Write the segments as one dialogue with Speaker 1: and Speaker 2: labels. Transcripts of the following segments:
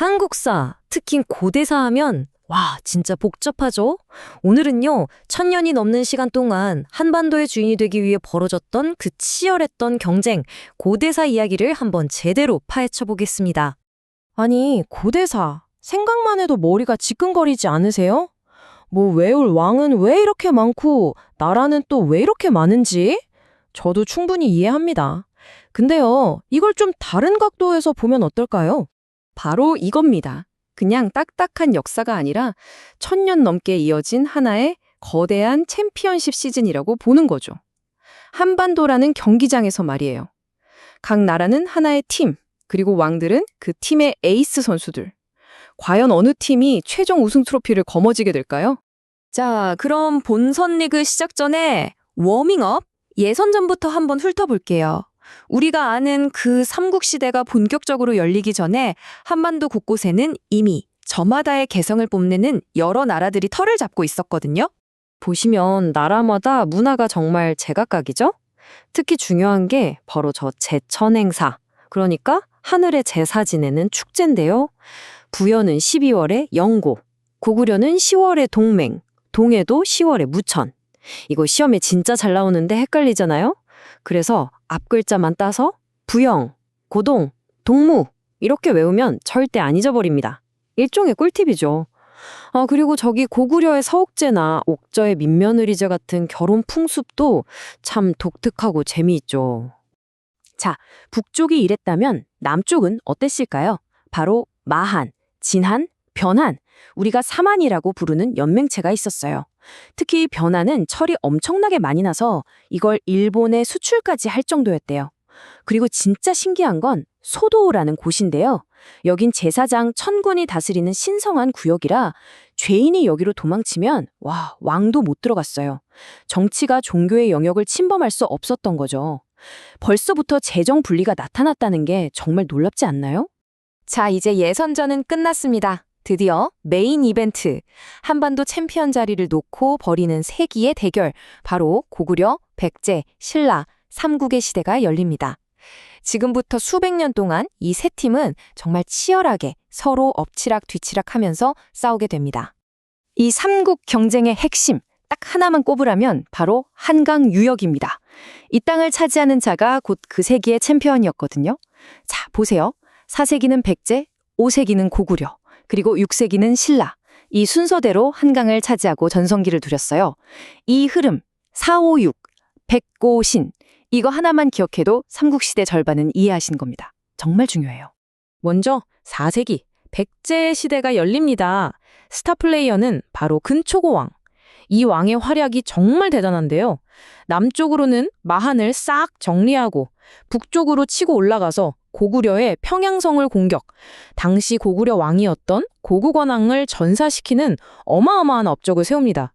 Speaker 1: 한국사, 특히 고대사 하면 와, 진짜 복잡하죠? 오늘은요, 1000년이 넘는 시간 동안 한반도의 주인이 되기 위해 벌어졌던 그 치열했던 경쟁, 고대사 이야기를 한번 제대로 파헤쳐 보겠습니다.
Speaker 2: 아니, 고대사. 생각만 해도 머리가 지끈거리지 않으세요? 뭐 외울 왕은 왜 이렇게 많고 나라는 또 왜 이렇게 많은지? 저도 충분히 이해합니다. 근데요, 이걸 좀 다른 각도에서 보면 어떨까요?
Speaker 3: 바로 이겁니다. 그냥 딱딱한 역사가 아니라 1000년 넘게 이어진 하나의 거대한 챔피언십 시즌이라고 보는 거죠. 한반도라는 경기장에서 말이에요. 각 나라는 하나의 팀, 그리고 왕들은 그 팀의 에이스 선수들. 과연 어느 팀이 최종 우승 트로피를 거머쥐게 될까요?
Speaker 1: 자, 그럼 본선 리그 시작 전에 워밍업, 예선전부터 한번 훑어볼게요. 우리가 아는 그 삼국시대가 본격적으로 열리기 전에 한반도 곳곳에는 이미 저마다의 개성을 뽐내는 여러 나라들이 털을 잡고 있었거든요. 보시면 나라마다 문화가 정말 제각각이죠? 특히 중요한 게 바로 저 제천 행사, 그러니까 하늘의 제사 지내는 축제인데요. 부여는 12월에 영고, 고구려는 10월에 동맹, 동해도 10월에 무천. 이거 시험에 진짜 잘 나오는데 헷갈리잖아요? 그래서 앞글자만 따서 부영, 고동, 동무 이렇게 외우면 절대 안 잊어버립니다. 일종의 꿀팁이죠. 그리고 저기 고구려의 서옥제나 옥저의 민며느리제 같은 결혼 풍습도 참 독특하고 재미있죠. 자, 북쪽이 이랬다면 남쪽은 어땠을까요? 바로 마한, 진한, 변한, 우리가 사만이라고 부르는 연맹체가 있었어요. 특히 변한은 철이 엄청나게 많이 나서 이걸 일본에 수출까지 할 정도였대요. 그리고 진짜 신기한 건 소도라는 곳인데요. 여긴 제사장 천군이 다스리는 신성한 구역이라 죄인이 여기로 도망치면 왕도 못 들어갔어요. 정치가 종교의 영역을 침범할 수 없었던 거죠. 벌써부터 재정 분리가 나타났다는 게 정말 놀랍지 않나요? 자, 이제 예선전은 끝났습니다. 드디어 메인 이벤트, 한반도 챔피언 자리를 놓고 벌이는 세기의 대결, 바로 고구려, 백제, 신라, 삼국의 시대가 열립니다. 지금부터 수백 년 동안 이 세 팀은 정말 치열하게 서로 엎치락 뒤치락 하면서 싸우게 됩니다. 이 삼국 경쟁의 핵심, 딱 하나만 꼽으라면 바로 한강 유역입니다. 이 땅을 차지하는 자가 곧 그 세기의 챔피언이었거든요. 자, 보세요. 4세기는 백제, 5세기는 고구려, 그리고 6세기는 신라. 이 순서대로 한강을 차지하고 전성기를 누렸어요. 이 흐름, 456, 백고신, 이거 하나만 기억해도 삼국시대 절반은 이해하신 겁니다. 정말 중요해요.
Speaker 2: 먼저 4세기, 백제 시대가 열립니다. 스타 플레이어는 바로 근초고왕. 이 왕의 활약이 정말 대단한데요. 남쪽으로는 마한을 싹 정리하고 북쪽으로 치고 올라가서 고구려의 평양성을 공격, 당시 고구려 왕이었던 고구관왕을 전사시키는 어마어마한 업적을 세웁니다.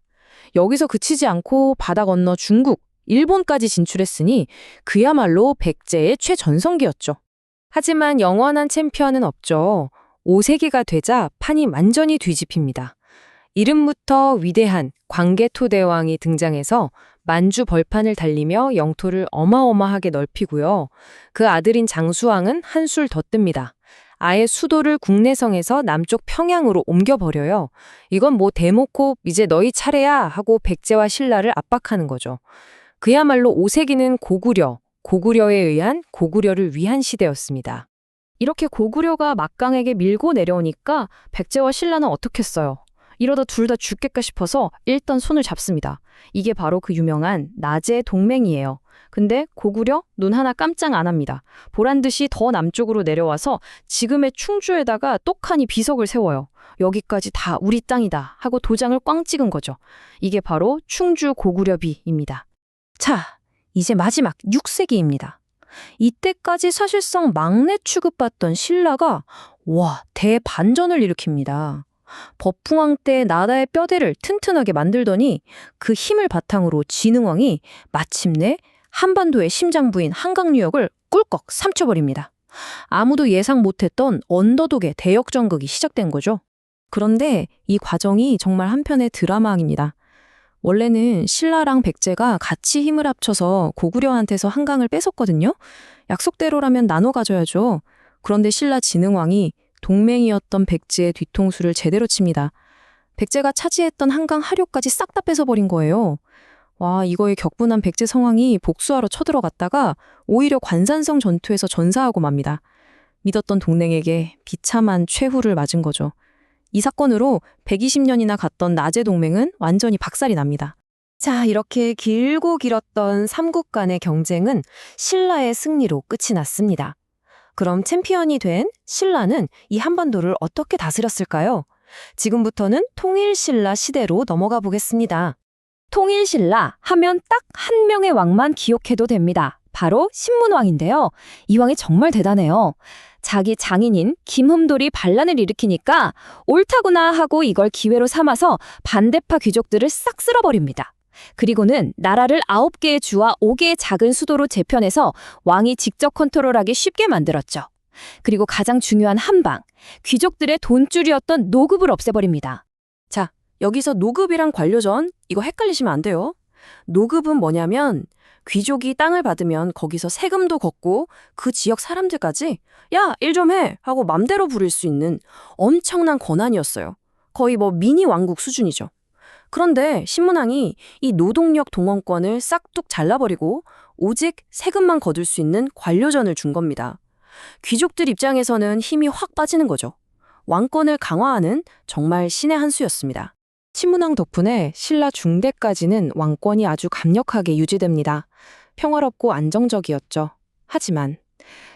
Speaker 2: 여기서 그치지 않고 바다 건너 중국, 일본까지 진출했으니 그야말로 백제의 최전성기였죠. 하지만 영원한 챔피언은 없죠. 5세기가 되자 판이 완전히 뒤집힙니다. 이름부터 위대한 광개토대왕이 등장해서 만주 벌판을 달리며 영토를 어마어마하게 넓히고요. 그 아들인 장수왕은 한술 더 뜹니다. 아예 수도를 국내성에서 남쪽 평양으로 옮겨버려요. 이건 뭐 대놓고 이제 너희 차례야 하고 백제와 신라를 압박하는 거죠. 그야말로 5세기는 고구려에 의한 고구려를 위한 시대였습니다. 이렇게 고구려가 막강하게 밀고 내려오니까 백제와 신라는 어떻겠어요? 이러다 둘 다 죽겠까 싶어서 일단 손을 잡습니다. 이게 바로 그 유명한 나제 동맹이에요. 근데 고구려 눈 하나 깜짝 안 합니다. 보란 듯이 더 남쪽으로 내려와서 지금의 충주에다가 똑하니 비석을 세워요. 여기까지 다 우리 땅이다 하고 도장을 꽝 찍은 거죠. 이게 바로 충주 고구려비입니다. 자, 이제 마지막 6세기입니다. 이때까지 사실상 막내 취급받던 신라가 대반전을 일으킵니다. 법흥왕 때 나라의 뼈대를 튼튼하게 만들더니 그 힘을 바탕으로 진흥왕이 마침내 한반도의 심장부인 한강유역을 꿀꺽 삼켜버립니다. 아무도 예상 못했던 언더독의 대역전극이 시작된 거죠. 그런데 이 과정이 정말 한편의 드라마입니다. 원래는 신라랑 백제가 같이 힘을 합쳐서 고구려한테서 한강을 뺏었거든요. 약속대로라면 나눠 가져야죠. 그런데 신라 진흥왕이 동맹이었던 백제의 뒤통수를 제대로 칩니다. 백제가 차지했던 한강 하류까지 싹 다 뺏어버린 거예요. 와, 이거에 격분한 백제 성왕이 복수하러 쳐들어갔다가 오히려 관산성 전투에서 전사하고 맙니다. 믿었던 동맹에게 비참한 최후를 맞은 거죠. 이 사건으로 120년이나 갔던 나제 동맹은 완전히 박살이 납니다.
Speaker 1: 자, 이렇게 길고 길었던 삼국 간의 경쟁은 신라의 승리로 끝이 났습니다. 그럼 챔피언이 된 신라는 이 한반도를 어떻게 다스렸을까요? 지금부터는 통일신라 시대로 넘어가 보겠습니다. 통일신라 하면 딱 한 명의 왕만 기억해도 됩니다. 바로 신문왕인데요. 이 왕이 정말 대단해요. 자기 장인인 김흠돌이 반란을 일으키니까 옳다구나 하고 이걸 기회로 삼아서 반대파 귀족들을 싹 쓸어버립니다. 그리고는 나라를 9개의 주와 5개의 작은 수도로 재편해서 왕이 직접 컨트롤하기 쉽게 만들었죠. 그리고 가장 중요한 한방, 귀족들의 돈줄이었던 노급을 없애버립니다.
Speaker 3: 자, 여기서 노급이랑 관료전 이거 헷갈리시면 안 돼요. 노급은 뭐냐면 귀족이 땅을 받으면 거기서 세금도 걷고 그 지역 사람들까지 야, 일 좀 해 하고 맘대로 부릴 수 있는 엄청난 권한이었어요. 거의 뭐 미니 왕국 수준이죠. 그런데 신문왕이 이 노동력 동원권을 싹둑 잘라버리고 오직 세금만 거둘 수 있는 관료전을 준 겁니다. 귀족들 입장에서는 힘이 확 빠지는 거죠. 왕권을 강화하는 정말 신의 한 수였습니다.
Speaker 2: 신문왕 덕분에 신라 중대까지는 왕권이 아주 강력하게 유지됩니다. 평화롭고 안정적이었죠. 하지만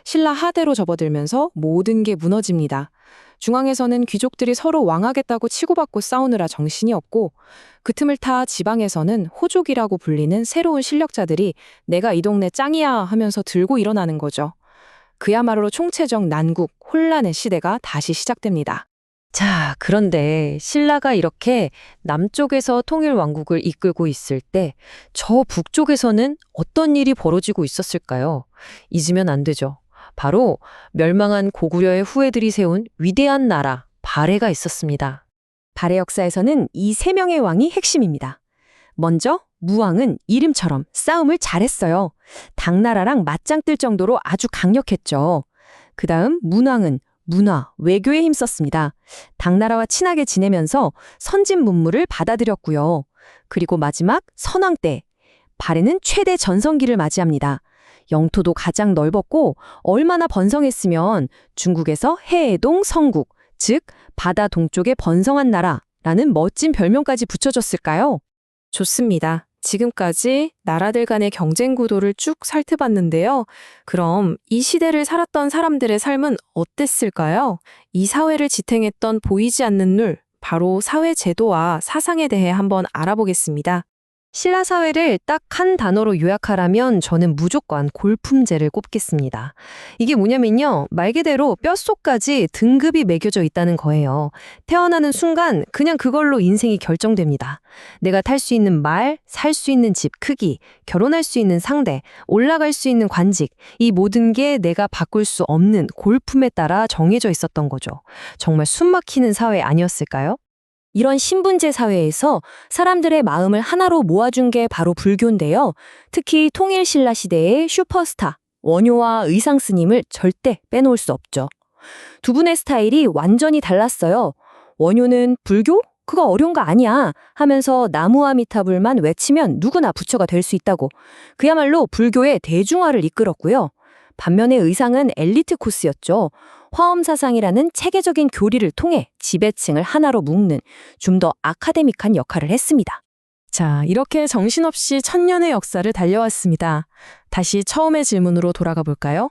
Speaker 2: 신라 하대로 접어들면서 모든 게 무너집니다. 중앙에서는 귀족들이 서로 왕하겠다고 치고받고 싸우느라 정신이 없고 그 틈을 타 지방에서는 호족이라고 불리는 새로운 실력자들이 내가 이 동네 짱이야 하면서 들고 일어나는 거죠. 그야말로 총체적 난국, 혼란의 시대가 다시 시작됩니다.
Speaker 1: 자, 그런데 신라가 이렇게 남쪽에서 통일왕국을 이끌고 있을 때 저 북쪽에서는 어떤 일이 벌어지고 있었을까요? 잊으면 안 되죠. 바로 멸망한 고구려의 후예들이 세운 위대한 나라 발해가 있었습니다.
Speaker 3: 발해 역사에서는 이 3명의 왕이 핵심입니다. 먼저 무왕은 이름처럼 싸움을 잘했어요. 당나라랑 맞짱 뜰 정도로 아주 강력했죠. 그 다음 문왕은 문화, 외교에 힘썼습니다. 당나라와 친하게 지내면서 선진 문물을 받아들였고요. 그리고 마지막 선왕 때 발해는 최대 전성기를 맞이합니다. 영토도 가장 넓었고 얼마나 번성했으면 중국에서 해해동 성국, 즉 바다 동쪽에 번성한 나라라는 멋진 별명까지 붙여줬을까요?
Speaker 2: 좋습니다. 지금까지 나라들 간의 경쟁 구도를 쭉 살펴봤는데요. 그럼 이 시대를 살았던 사람들의 삶은 어땠을까요? 이 사회를 지탱했던 보이지 않는 눈, 바로 사회 제도와 사상에 대해 한번 알아보겠습니다.
Speaker 1: 신라 사회를 딱 한 단어로 요약하라면 저는 무조건 골품제를 꼽겠습니다. 이게 뭐냐면요. 말 그대로 뼛속까지 등급이 매겨져 있다는 거예요. 태어나는 순간 그냥 그걸로 인생이 결정됩니다. 내가 탈 수 있는 말, 살 수 있는 집 크기, 결혼할 수 있는 상대, 올라갈 수 있는 관직, 이 모든 게 내가 바꿀 수 없는 골품에 따라 정해져 있었던 거죠. 정말 숨막히는 사회 아니었을까요?
Speaker 3: 이런 신분제 사회에서 사람들의 마음을 하나로 모아준 게 바로 불교인데요. 특히 통일신라 시대의 슈퍼스타, 원효와 의상 스님을 절대 빼놓을 수 없죠. 두 분의 스타일이 완전히 달랐어요. 원효는 불교? 그거 어려운 거 아니야 하면서 나무아미타불만 외치면 누구나 부처가 될 수 있다고. 그야말로 불교의 대중화를 이끌었고요. 반면에 의상은 엘리트 코스였죠. 화엄사상이라는 체계적인 교리를 통해 지배층을 하나로 묶는 좀 더 아카데믹한 역할을 했습니다.
Speaker 2: 자, 이렇게 정신없이 천년의 역사를 달려왔습니다. 다시 처음의 질문으로 돌아가 볼까요?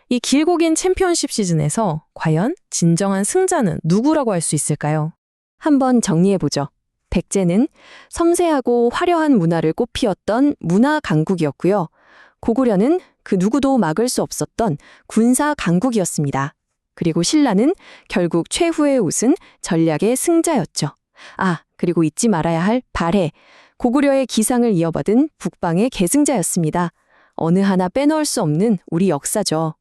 Speaker 2: 이 길고 긴 챔피언십 시즌에서 과연 진정한 승자는 누구라고 할 수 있을까요?
Speaker 3: 한번 정리해보죠. 백제는 섬세하고 화려한 문화를 꽃피웠던 문화 강국이었고요. 고구려는 그 누구도 막을 수 없었던 군사 강국이었습니다. 그리고 신라는 결국 최후의 우승, 전략의 승자였죠. 아, 그리고 잊지 말아야 할 발해. 고구려의 기상을 이어받은 북방의 계승자였습니다. 어느 하나 빼놓을 수 없는 우리 역사죠.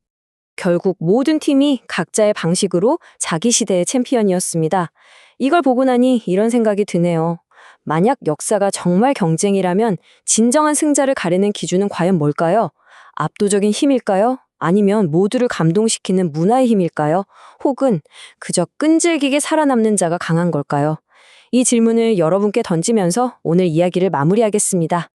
Speaker 3: 결국 모든 팀이 각자의 방식으로 자기 시대의 챔피언이었습니다. 이걸 보고 나니 이런 생각이 드네요. 만약 역사가 정말 경쟁이라면 진정한 승자를 가리는 기준은 과연 뭘까요? 압도적인 힘일까요?
Speaker 4: 아니면 모두를 감동시키는 문화의 힘일까요? 혹은 그저 끈질기게 살아남는 자가 강한 걸까요? 이 질문을 여러분께 던지면서 오늘 이야기를 마무리하겠습니다.